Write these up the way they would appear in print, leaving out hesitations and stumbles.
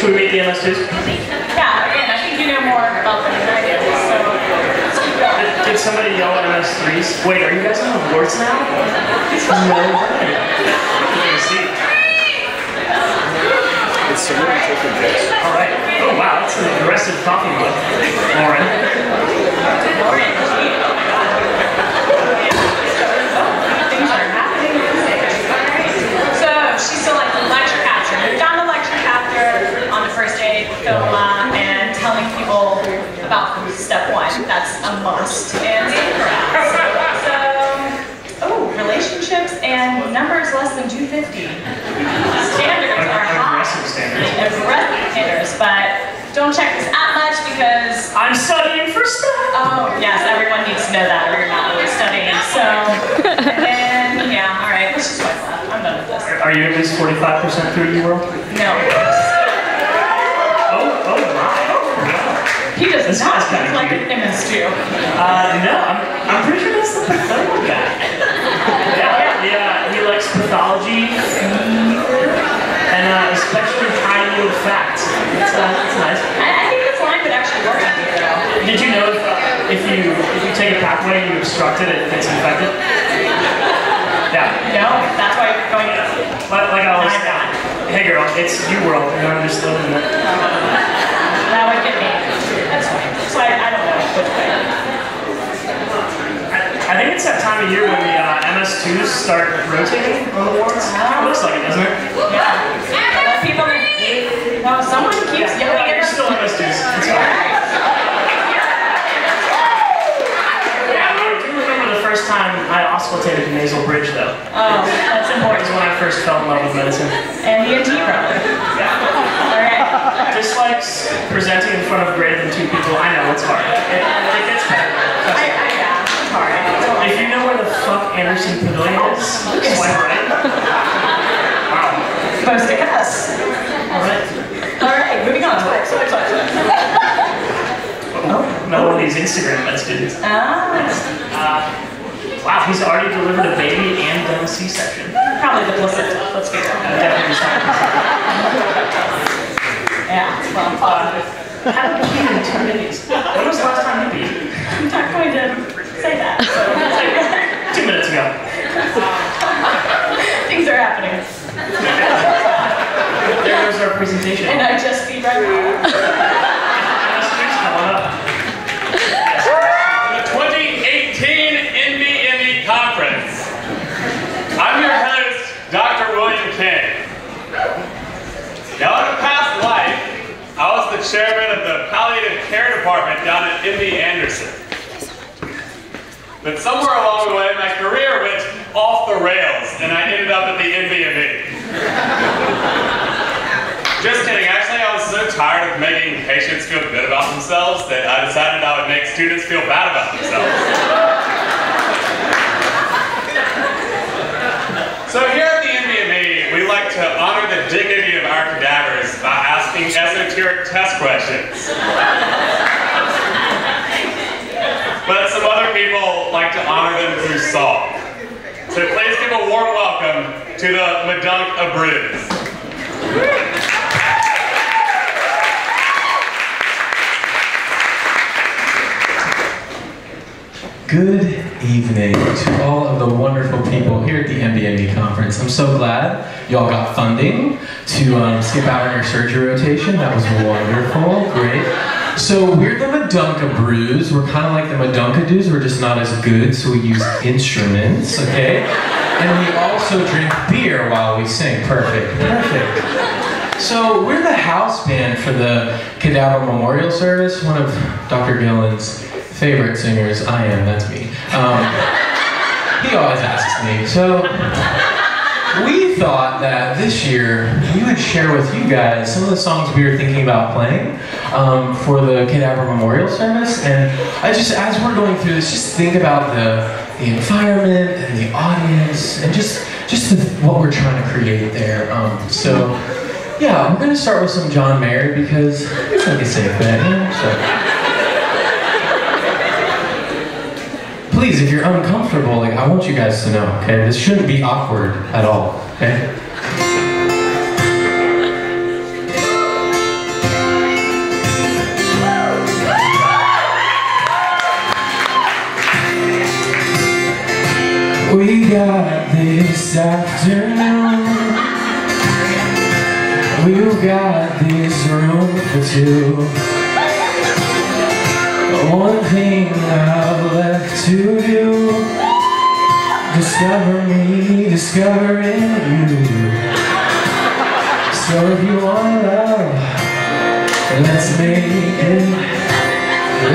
Should we meet the MS2s? Yeah, again, I think you know more about them than I do, so let's keep going. Did somebody yell at MS3s? Wait, are you guys on awards now? No way. See. It's somebody taking this. All right. Oh wow, that's an aggressive coffee mug. Lauren. Things are happening. So she's still like the lecture capture. We've done the lecture capture on the first day of FOMA and telling people about step one. That's a must. And relationships and numbers less than 250. Standards are high. Aggressive standards. Aggressive standards, but don't check this out much because I'm studying for stuff. oh yes, everyone needs to know that or you're not really studying. So and then yeah, all right, let's just swipe left. I'm done with this. Are you at least 45% through UWorld? No. Oh my. He does This not guy's kinda look like cute. an MS2. No, I'm pretty sure that's the pathology guy. Yeah, he likes pathology, and especially high-yield facts. That's nice. I think this line would actually work on you though. Did you know if you take a pathway and you obstruct it, it gets infected? Yeah. No, that's why you're going to. Like I always say, hey girl, it's UWorld, and I'm just living in it. That would get me. That's fine. So I don't know which way. I think it's that time of year when the MS2s start rotating on the wards. It looks like it, doesn't it? Yeah. Let people. No, someone keeps yelling at You're us. still MS2s. It's fine. Yeah, I do remember the first time I auscultated a nasal bridge, though. Oh, that's It important. was when I first fell in love with medicine. And the ENT probably. Yeah. Alright. Dislikes presenting in front of greater than 2 people. I know, it's hard. It gets better. Yeah, it's hard. If you know where the fuck Anderson Pavilion is, swipe right. Wow. Supposed to cuss. Alright, moving on. Swipe. Another one of these Instagram med students. Wow, he's already delivered a baby and done a C-section. Probably the placenta. Let's be real. Definitely Yeah, well, how did you pee in 2 minutes? When was the last time you peed? I'm not going to say that. So. 2 minutes ago. Things are happening. There goes our presentation. And I just peed right now. The 2018 NBME Conference. I'm your host, Dr. William King. Now, in a past life, I was the chairman of the palliative care department down at MD Anderson. But somewhere along the way, my career went off the rails, and I ended up at the NBME. Just kidding. Actually, I was so tired of making patients feel good about themselves that I decided I would make students feel bad about themselves. So here at the NBME, we like to honor the dignity of our cadavers by asking esoteric test questions. But some other people like to honor them through song. So please give a warm welcome to the Medunk of Brews. Good evening to all of the wonderful people here at the NBME conference. I'm so glad y'all got funding to skip out on your surgery rotation. That was wonderful, great. So we're the Medunka Brews. We're kind of like the Medunkadoos. We're just not as good, so we use instruments, okay? And we also drink beer while we sing. Perfect, perfect. So we're the house band for the Cadaver Memorial Service. One of Dr. Gillen's favorite singers, I am, that's me. He always asks me. So we thought that this year we would share with you guys some of the songs we were thinking about playing for the Cadaver Memorial Service. And as we're going through this, just think about the environment and the audience and just what we're trying to create there. So yeah, we're gonna start with some John Mayer because it's like a safe bet, you know? So. Please, if you're uncomfortable, I want you guys to know, okay? This shouldn't be awkward at all, okay? this afternoon. We've got this room for two. One thing I've left to do: discover me, discovering you. So if you want love, let's make it.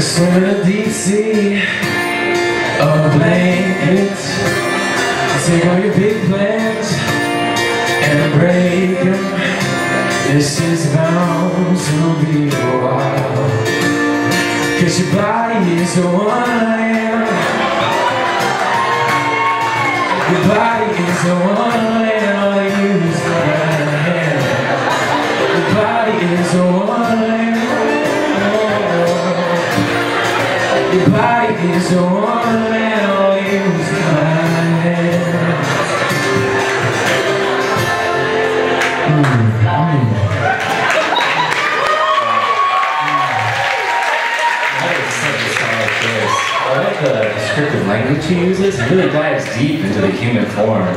Swim in the deep sea of a blanket. Take all your big plans and break them. This is bound to be a while, 'cause your body is the one I am. Your body is the one I am. All I use my hand. Your body is the one I am. Your body is the one and I'll use my hand. I like the descriptive language he uses. It really dives deep into the human form. And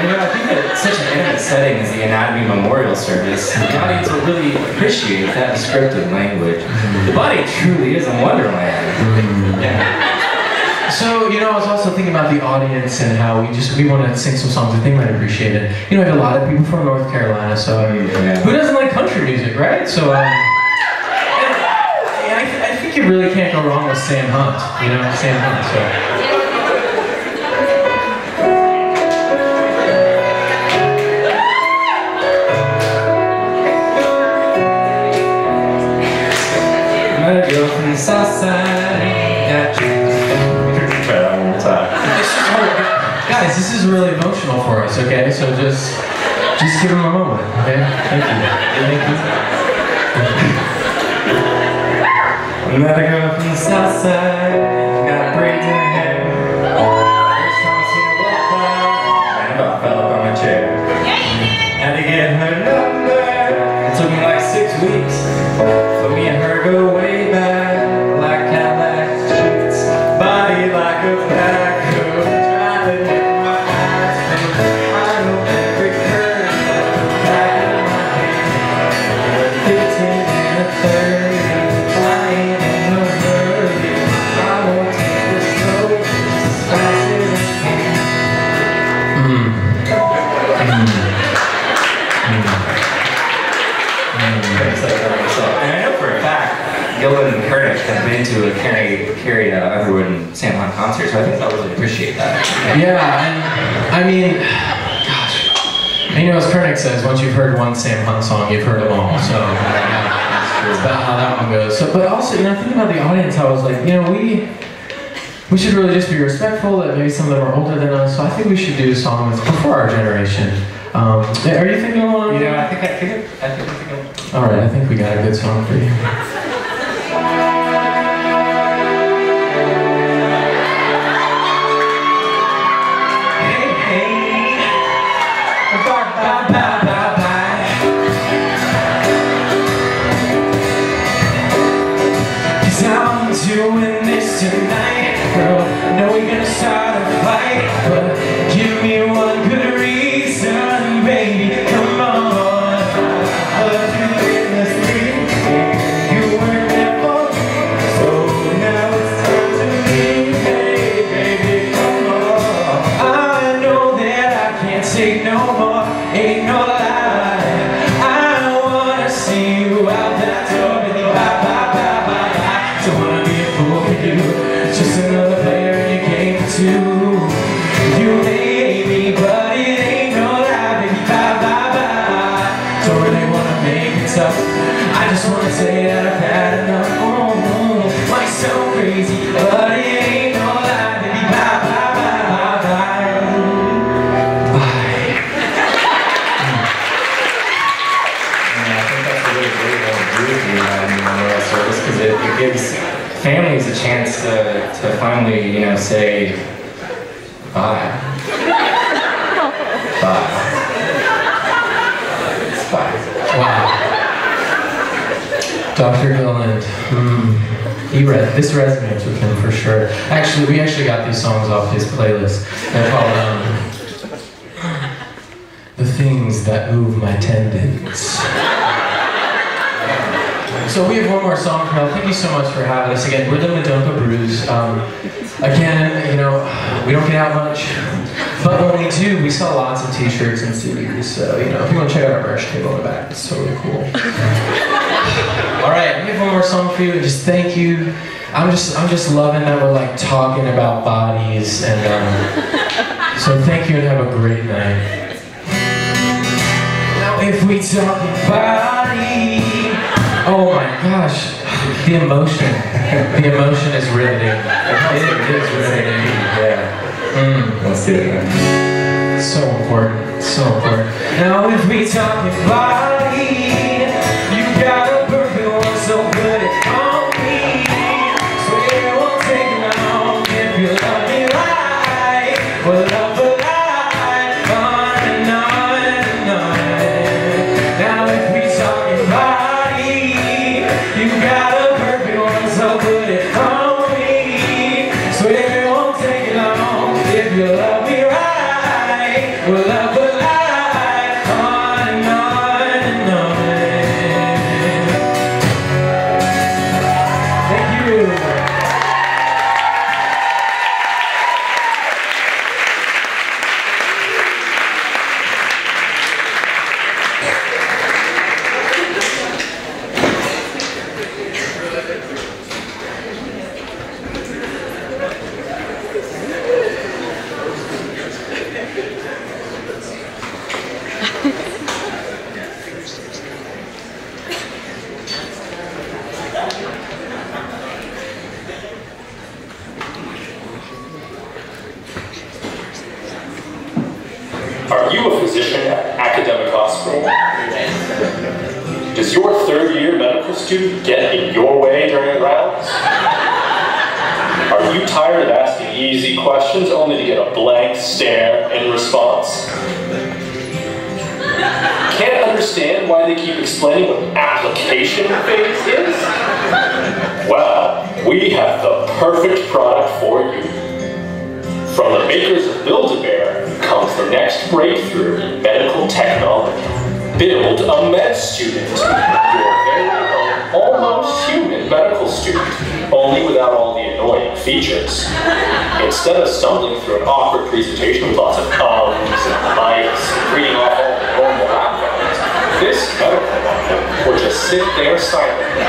you know, I think that such an intimate setting as the Anatomy Memorial Service, the audience will really appreciate that descriptive language. The body truly is a wonderland. Yeah. So, you know, I was also thinking about the audience and how we want to sing some songs that they might appreciate it. You know, we have a lot of people from North Carolina, so who doesn't like country music, right? So, I think you really can't go wrong with Sam Hunt, you know, Sam Hunt, so. Girl from the south side, got you. Try that one more time. Guys, this is really emotional for us, okay? So just give them a moment, okay? Thank you. I met a girl from the south side, got braids in her hair. First time I seen her walk by, I about fell up on my chair. Had to get her number. It took me like 6 weeks for me and her go way back, like Cadillac streets, body like a backhoe, driving in my eyes from I know every curve, back in my hand, 15 and a 30, I ain't in a hurry, I won't take this slow, just as fast as I can. And I know for a fact, Gillen and Kurdish have been to a Carrie Underwood and Sam Hunt concert, so I think they'll really appreciate that. Yeah, and I mean, gosh, and you know, as Kurdish says, once you've heard one Sam Hunt song, you've heard them all. So that's about how that one goes. So, but also, you know, thinking about the audience, I was like, you know, we should really just be respectful that maybe some of them are older than us. So I think we should do a song that's before our generation. Are you thinking of one? You know, I think all right, I think we got a good song for you. Doing this tonight, girl. I know we're gonna start a fight, but give me one good reason, baby. Come on, I love you in the street. You weren't there for me, so now it's time to leave. Hey, baby, come on. I know that I can't take no more, ain't no lie. I wanna see you out that door with your bye, bye, bye, bye, bye. Don't wanna be a fool for you, just another player in your game for two. You hate me, but it ain't no lie, baby, bye, bye, bye. Don't really wanna make it tough, I just wanna say that I've had enough. Might sound crazy, but it ain't no lie, baby, bye, bye, bye, bye, bye. Bye. I think that's a really great way to do the memorial service, because it gives families a chance to finally, you know, say bye. Bye. Bye. Wow. Dr. Gilland, this resonates with him for sure. Actually, we got these songs off his playlist. They're called things that move my tendons. So we have one more song, Mel. Thank you so much for having us again. We're the Madumpa Brews. Again, you know, we don't get out much, but when we do, we sell lots of t-shirts and CDs. So, you know, if you want to check out our merch table in the back, it's totally cool. All right, we have one more song for you, and just thank you. I'm just loving that we're like talking about bodies, and so thank you and have a great night. Now, if we talk body, oh my gosh, the emotion is riveting. It is riveting. Yeah. Let's do it. So important, so important. Now, if we talk body, you got a perfect one, so put it on me. Swear it won't take long if you love me right. We'll love the light on and on and on. Now, if we talk body, you got a perfect one, so put it on me. Swear it won't take long if you love me right. We'll love the light on and on and on. Thank you. Are you a physician at an academic hospital? Does your third-year medical student get in your way during rounds? Are you tired of asking easy questions only to get a blank stare in response? Can't understand why they keep explaining what application phase is? Well, we have the perfect product for you. From the makers of Build-A-Bear comes the next breakthrough in medical technology. Build a med student. Your very own, almost human medical student, only without all the annoying features. Instead of stumbling through an awkward presentation with lots of ums and mics and reading off all the normal backgrounds, this medical one will just sit there silently.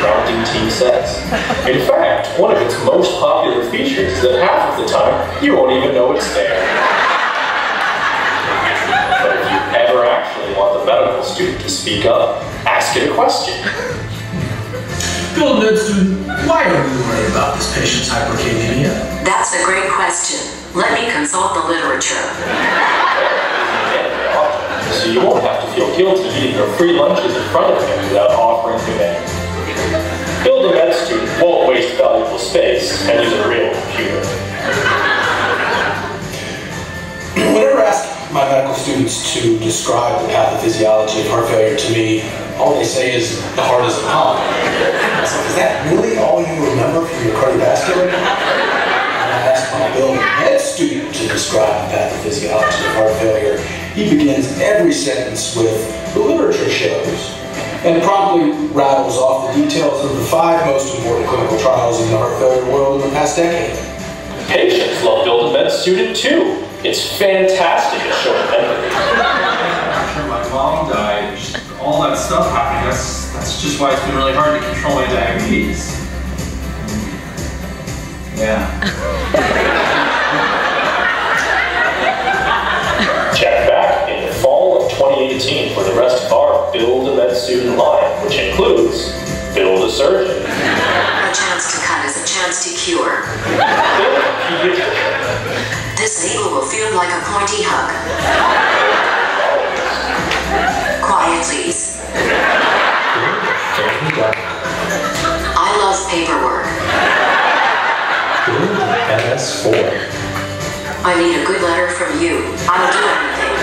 Rounding team says. In fact, one of its most popular features is that half of the time, you won't even know it's there. But if you ever actually want the medical student to speak up, ask it a question. Build med student, why are we worried about this patient's hyperkalemia? That's a great question. Let me consult the literature. So you won't have to feel guilty eating your free lunches in front of him without offering him any. Build a med student won't waste valuable space and use a real computer. Whenever I ask my medical students to describe the pathophysiology of heart failure to me, all they say is the heart is a pump. So is that really all you remember from your cardiovascular? When I ask my Build a Med student to describe the pathophysiology of heart failure, he begins every sentence with the literature shows, and promptly rattles off the details of the 5 most important clinical trials in the heart failure world in the past decade. Patients love Build a Med student too. It's fantastic at showing empathy. After my mom died, all that stuff happened. That's just why it's been really hard to control my diabetes. Yeah. Check back in the fall of 2018 for the rest of our Build a Med student line, which includes Build a Surgeon. A chance to cut is a chance to cure. Build a Pediatrician. This needle will feel like a pointy hug. Quiet, please. I love paperwork. Build MS4. I need a good letter from you. I'll do anything.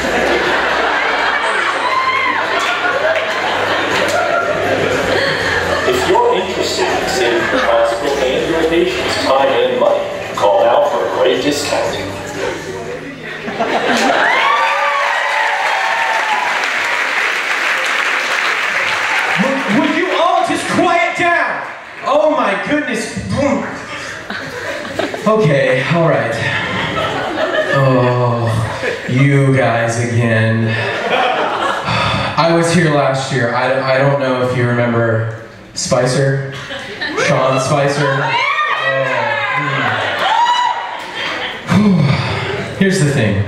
If you're interested in saving your hospital and your patients time and money, call now for a great employee discount. Would you all just quiet down? Oh my goodness. Okay, all right. Oh, you guys again. I was here last year. I don't know if you remember Spicer, Sean Spicer. Here's the thing.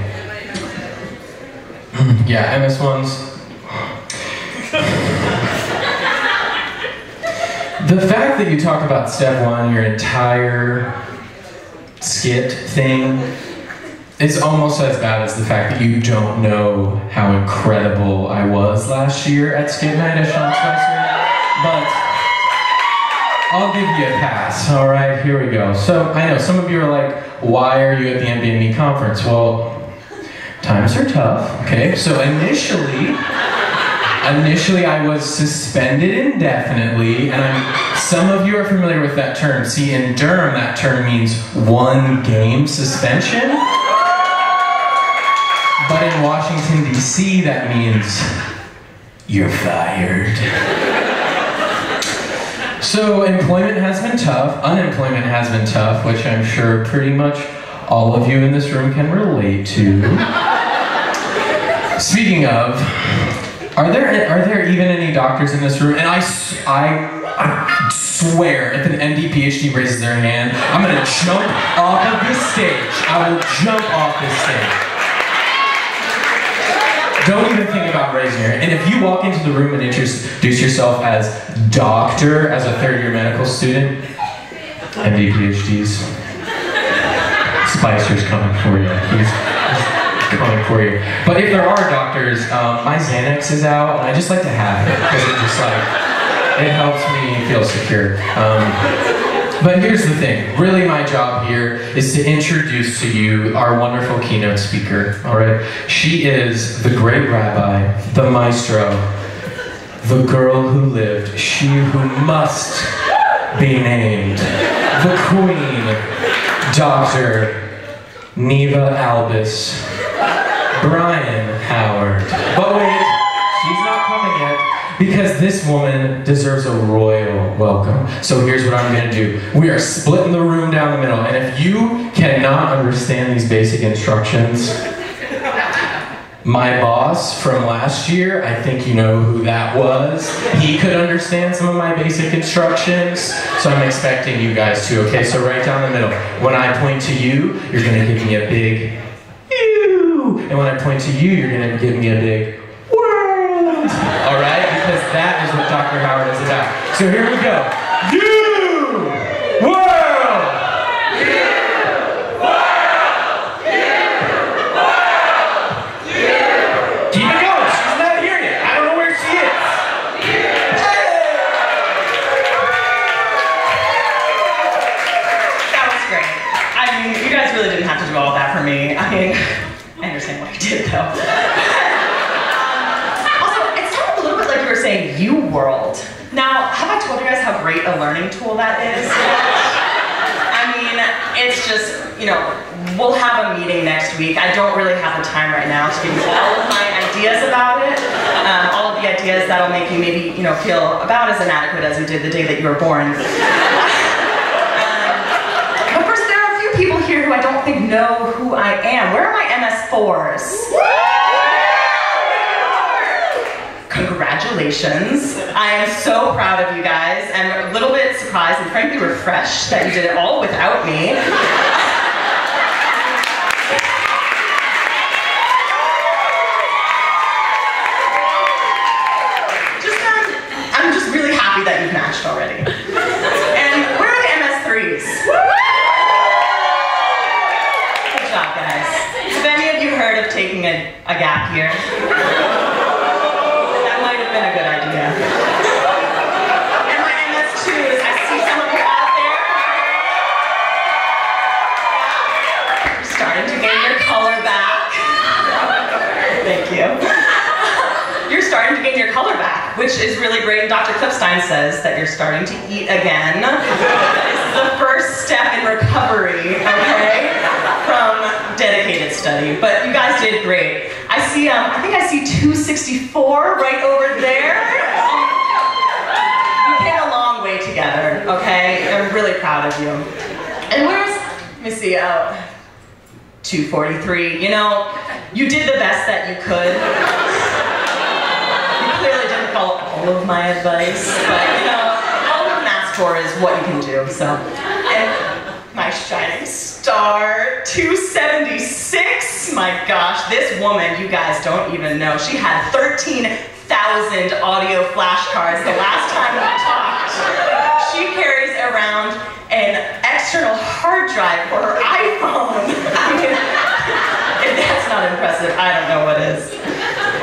Yeah, MS1s. The fact that you talk about step one, your entire skit thing, is almost as bad as the fact that you don't know how incredible I was last year at Skit Night as Sean Spicer. But I'll give you a pass, all right? Here we go. So I know some of you are like, why are you at the MBME conference? Well, times are tough, okay? So initially I was suspended indefinitely, and some of you are familiar with that term. See, in Durham, that term means 1 game suspension. But in Washington, D.C., that means you're fired. So employment has been tough, unemployment has been tough, which I'm sure pretty much all of you in this room can relate to. Speaking of, are there even any doctors in this room? And I swear, if an MD PhD raises their hand, I'm gonna jump off of this stage. I will jump off this stage. Don't even think about raising your hand. And if you walk into the room and introduce yourself as doctor, as a third-year medical student, MD PhDs, Spicer's coming for you. He's coming for you. But if there are doctors, my Xanax is out, and I just like to have it because it just it helps me feel secure. But here's the thing. Really, my job here is to introduce to you our wonderful keynote speaker. All right, she is the great rabbi, the maestro, the girl who lived, she who must be named, the queen, Dr. Neva Albus. Brian Howard. But wait, she's not coming yet because this woman deserves a royal welcome. So here's what I'm gonna do. We are splitting the room down the middle, and if you cannot understand these basic instructions, my boss from last year, I think you know who that was. He could understand some of my basic instructions, so I'm expecting you guys to, okay? So right down the middle. When I point to you, you're gonna give me a big and when I point to you, you're gonna give me a big world. All right? Because that is what Dr. Howard is about. So here we go. You! World! You! World! You! World! You! Keep it going. She's not here yet. I don't know where she is. That was great. I mean, you guys really didn't have to do all that for me. I mean, I understand what you did, though. Also, it sounded a little bit like you were saying "you world." Now, have I told you guys how great a learning tool that is? I mean, it's just, you know, we'll have a meeting next week. I don't really have the time right now to give you all of my ideas about it. All of the ideas that'll make you maybe, you know, feel about as inadequate as you did the day that you were born. But first, there are a few people here who I don't think know who I am. Where are my MS4s? Congratulations. I am so proud of you guys. I'm a little bit surprised and frankly refreshed that you did it all without me. I'm just really happy that you've matched already. And where are the MS3s? Good job, guys. Have any of you heard of taking a gap year? That might have been a good idea. And my MS2s, I see some of you out there. You're starting to gain your color back. Thank you. You're starting to gain your color back, which is really great. And Dr. Clipstein says that you're starting to eat again. That is the first step in recovery, okay? did great. I see, I think I see 264 right over there. We came a long way together, okay? I'm really proud of you. And where's, let me see, 243. You know, you did the best that you could. You clearly didn't follow all of my advice, but you know, all of math score is what you can do, so. And my shining star, 276. My gosh, this woman, you guys don't even know. She had 13,000 audio flashcards the last time we talked. She carries around an external hard drive for her iPhone. I mean, if that's not impressive, I don't know what is.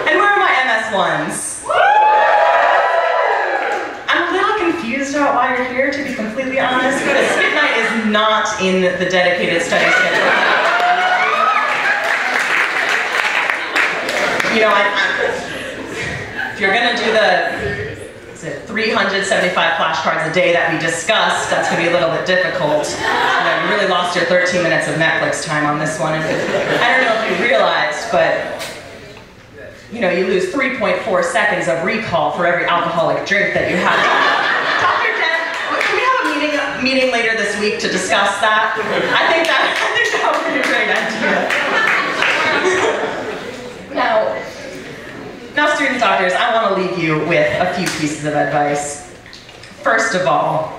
And where are my MS1s? I'm a little confused about why you're here, to be completely honest, because Skit Night is not in the dedicated study schedule. You know, if you're gonna do the 375 flashcards a day that we discussed, that's going to be a little bit difficult. You know, you really lost your 13 minutes of Netflix time on this one. And I don't know if you realized, but you know, you lose 3.4 seconds of recall for every alcoholic drink that you have. Dr. Jen, can we have a meeting later this week to discuss that? I think that would be a great idea. Now, student doctors, I want to leave you with a few pieces of advice. First of all,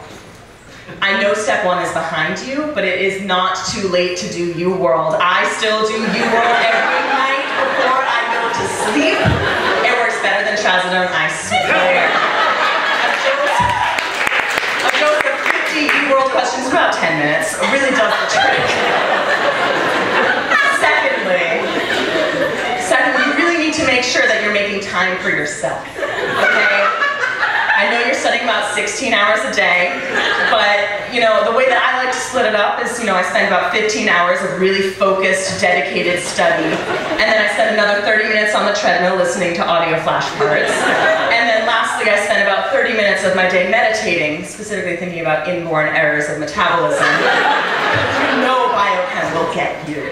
I know step 1 is behind you, but it is not too late to do UWorld. I still do UWorld every night before I go to sleep. It works better than trazodone, I swear. A dose of 50 UWorld questions in about 10 minutes really does the trick. Secondly, you really need to make sure that you're making time for yourself, okay? I know you're studying about 16 hours a day, but you know, the way that I like to split it up is, you know, I spend about 15 hours of really focused, dedicated study, and then I spend another 30 minutes on the treadmill listening to audio flashcards, and then lastly, I spend about 30 minutes of my day meditating, specifically thinking about inborn errors of metabolism. You know biochem will get you.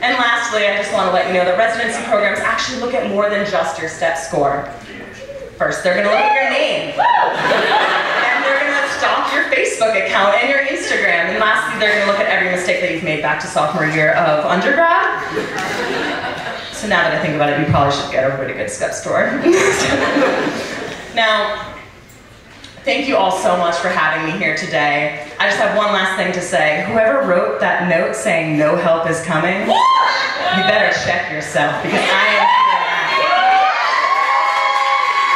And lastly, I just want to let you know that residency programs actually look at more than just your step score. First, they're going to look at your name. And they're going to stalk your Facebook account and your Instagram. And lastly, they're going to look at every mistake that you've made back to sophomore year of undergrad. So now that I think about it, you probably should get a really good step score. Now, thank you all so much for having me here today. I just have one last thing to say. Whoever wrote that note saying no help is coming, you better check yourself, because I am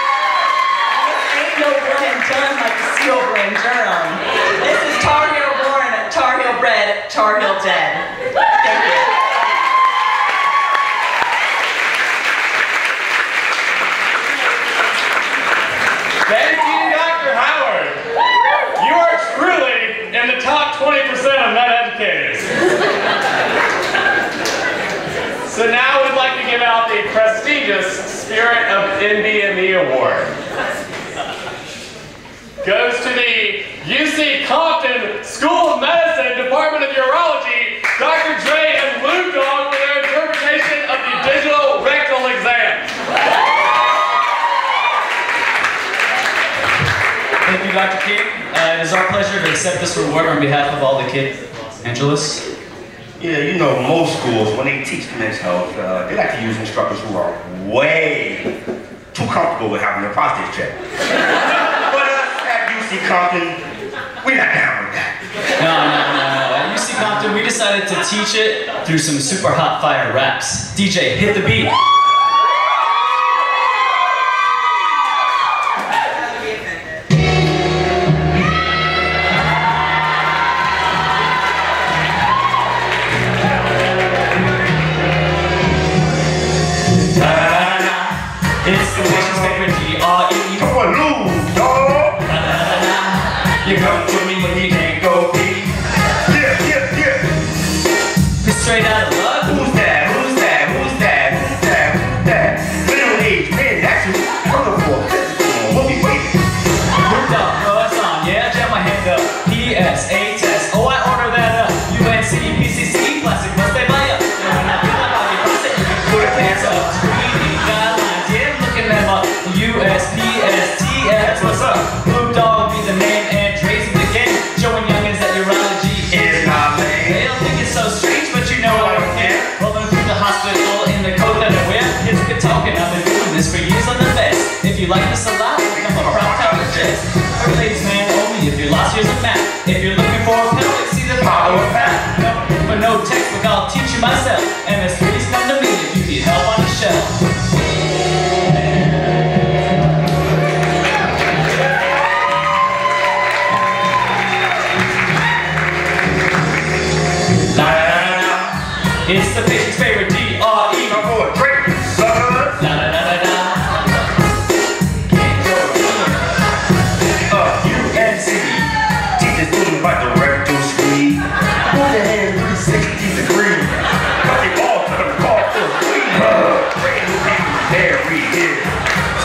This ain't no one and done like the sea over in Durham. This is Tar Heel born, Tar Heel bred, Tar Heel dead. Thank you. Thank you, Dr. Howard. You are truly in the top 20% of med educators. So now we'd like to give out the prestigious Spirit of NBME Award. Goes to the UC Compton School of Medicine, Department of Urology, Dr. Dre and Lou Dog for their interpretation of the digital rectal exam. Thank you, Dr. King. It is our pleasure to accept this reward on behalf of all the kids in Los Angeles. Yeah, you know, most schools, when they teach men's health, they like to use instructors who are way too comfortable with having their prostate checked. But us at UC Compton, we're not down with that. No. At UC Compton, we decided to teach it through some super hot fire raps. DJ, hit the beat. It's the nation's favorite D.R.E. Come on, lose, dog. You come for me when you can't go pee. Yeah. It's straight out of luck. Who's that? Middle age men, actually, looking for a physical. We'll be waiting. Hooked up, bro, it's on, yeah? Jam my hand up. PSA test. Oh, I order that up. UNC, PCC, plastic, must they buy up? It's the patient's favorite D-R-E. My boy, great, suckers. Da-da-da-da-da. UNC, teachers doing about the rectal screen. Put your hand 360 degrees. Cut the ball to the ball for a squeeze. Brand new people there, we here.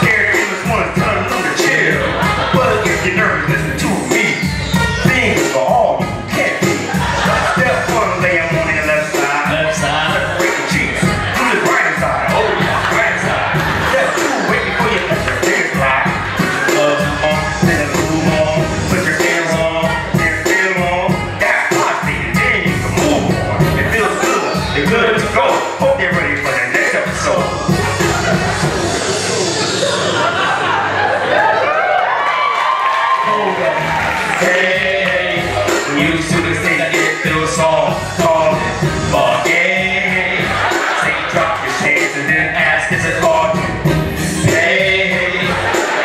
Scared illness ones telling them to chill. But if you're nervous, listen to me. Things for all you can't be. Step one, lay them on your left side. Left side. Separate the cheeks to the right side. Oh yeah, right side. Step two, wait before you put your fingers fly. Gloves on, then move on. Put your hands on, then feel on. That's positive, then you can move on. It feels good, it's good to go. Hope you're ready for the next episode. Hey, you students think that it feels so calling, but hey, say drop your shades and then ask, is it hard? Hey,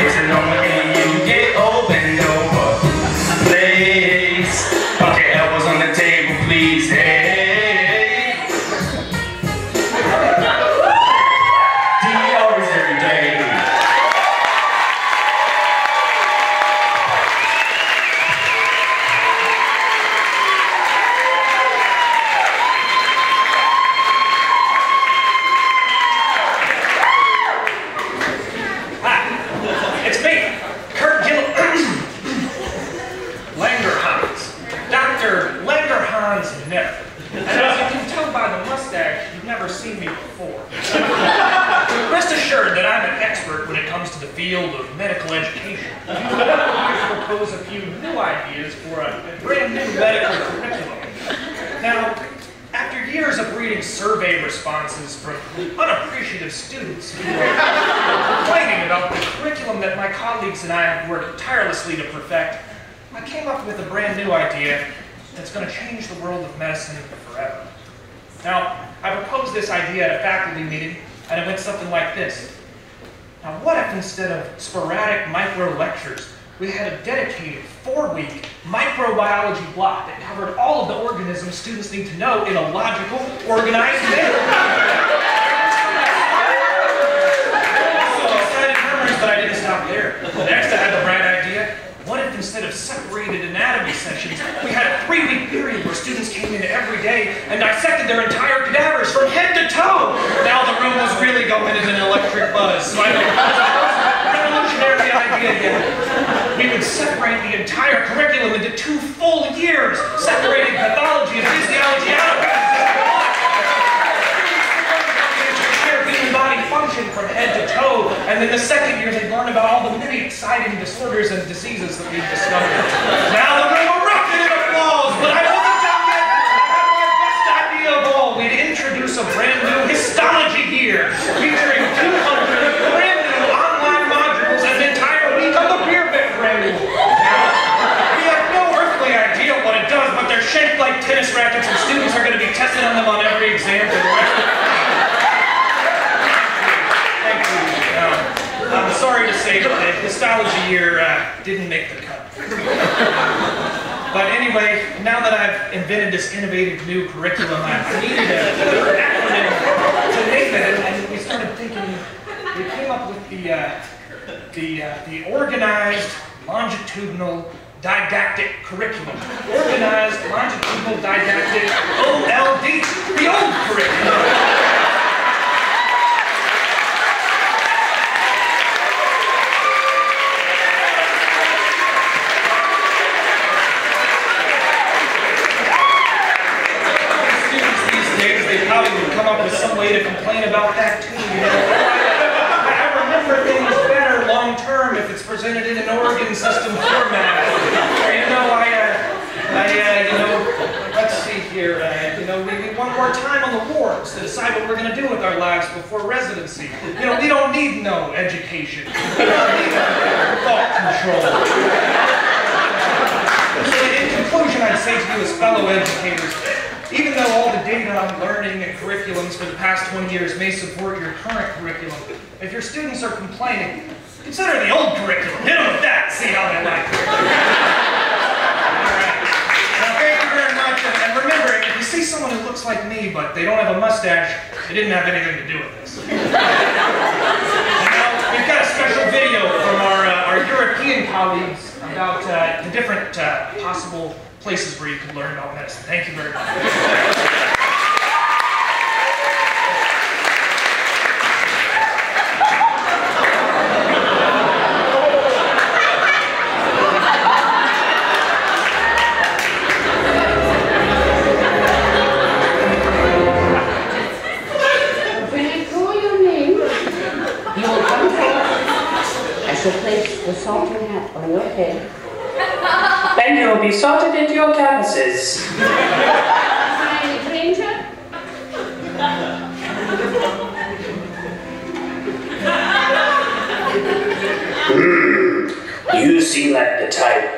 is it normal when you get open over? Please, put your elbows on the table, please. Hey, D.R. is every day. Dr. Langerhans Neff. And as you can tell by the mustache, you've never seen me before. Rest assured that I'm an expert when it comes to the field of medical education. I propose a few new ideas for a brand new medical curriculum. Now, after years of reading survey responses from unappreciative students who are complaining about the curriculum that my colleagues and I have worked tirelessly to perfect, I came up with a brand new idea that's going to change the world of medicine forever. Now, I proposed this idea at a faculty meeting, and it went something like this. Now, what if instead of sporadic micro-lectures, we had a dedicated 4-week microbiology block that covered all of the organisms students need to know in a logical, organized manner? So excited murmurs, but I didn't stop there. Next, I had the bright idea. What if instead of separated anatomy sessions, we had a 3-week period where students came in every day and dissected their entire cadavers from head to toe? Now the room was really going in an electric buzz. So I proposed a revolutionary idea again. We would separate the entire curriculum into 2 full years, separating pathology and physiology out of it. Body function from head to toe, and then the second year they learn about all the many exciting disorders and diseases that we've discovered. Now the room erupted in applause, but I wasn't done yet. I had my best idea of all. We'd introduce a brand new histology year, featuring 200 brand new online modules and an entire week of the beer bet manual. We have no earthly idea what it does, but they're shaped like tennis rackets, and students are going to be testing on them on every exam for the rest of the time. I'm sorry to say that the histology year didn't make the cut. But anyway, now that I've invented this innovative new curriculum, I needed an acronym to name it, and we started thinking, we came up with the Organized Longitudinal Didactic Curriculum. Organized Longitudinal Didactic OLD, the old curriculum. With some way to complain about that too, you know. I remember things better long term if it's presented in an organ system format. You know, let's see here. We want more time on the wards to decide what we're going to do with our lives before residency. You know, we don't need no education. We don't need thought control. So in conclusion, I'd say to you as fellow educators, even though all the data on learning and curriculums for the past 20 years may support your current curriculum, if your students are complaining, consider the old curriculum. Hit them with that, see how they like it. All right. Now, thank you very much, and remember, if you see someone who looks looks like me, but they don't have a mustache, they didn't have anything to do with this. And now, we've got a special video from our European colleagues about the different possible places where you can learn about medicine. Thank you very much. Place the sorting hat on your head. Then you will be sorted into your campuses. Tiny printer. You seem like the type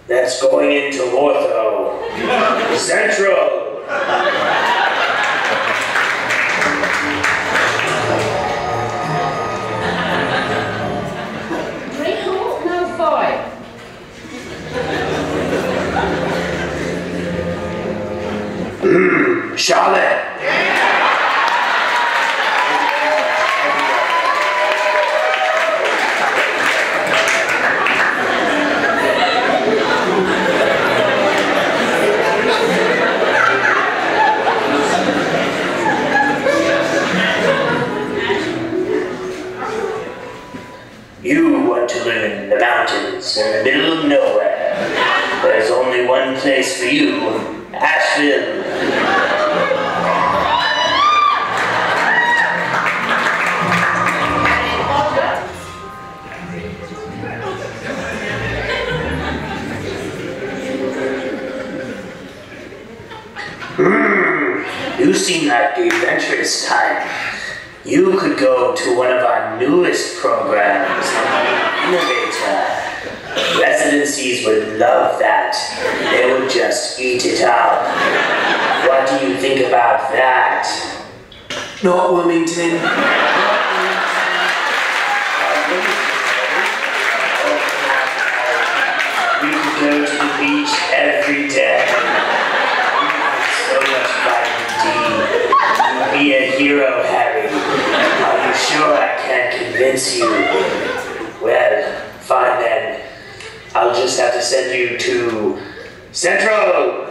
that's going into ortho. Central. Charlotte. You want to live in the mountains in the middle of nowhere. There's only one place for you, Asheville. You seem like the adventurous type. You could go to one of our newest programs, Innovator. Residencies would love that. They would just eat it up. What do you think about that? Not Wilmington. We could go to the beach every day. So much vitamin D. You'd be a hero, Harry. Are you sure I can't convince you? Well, fine then. I'll just have to send you to Central.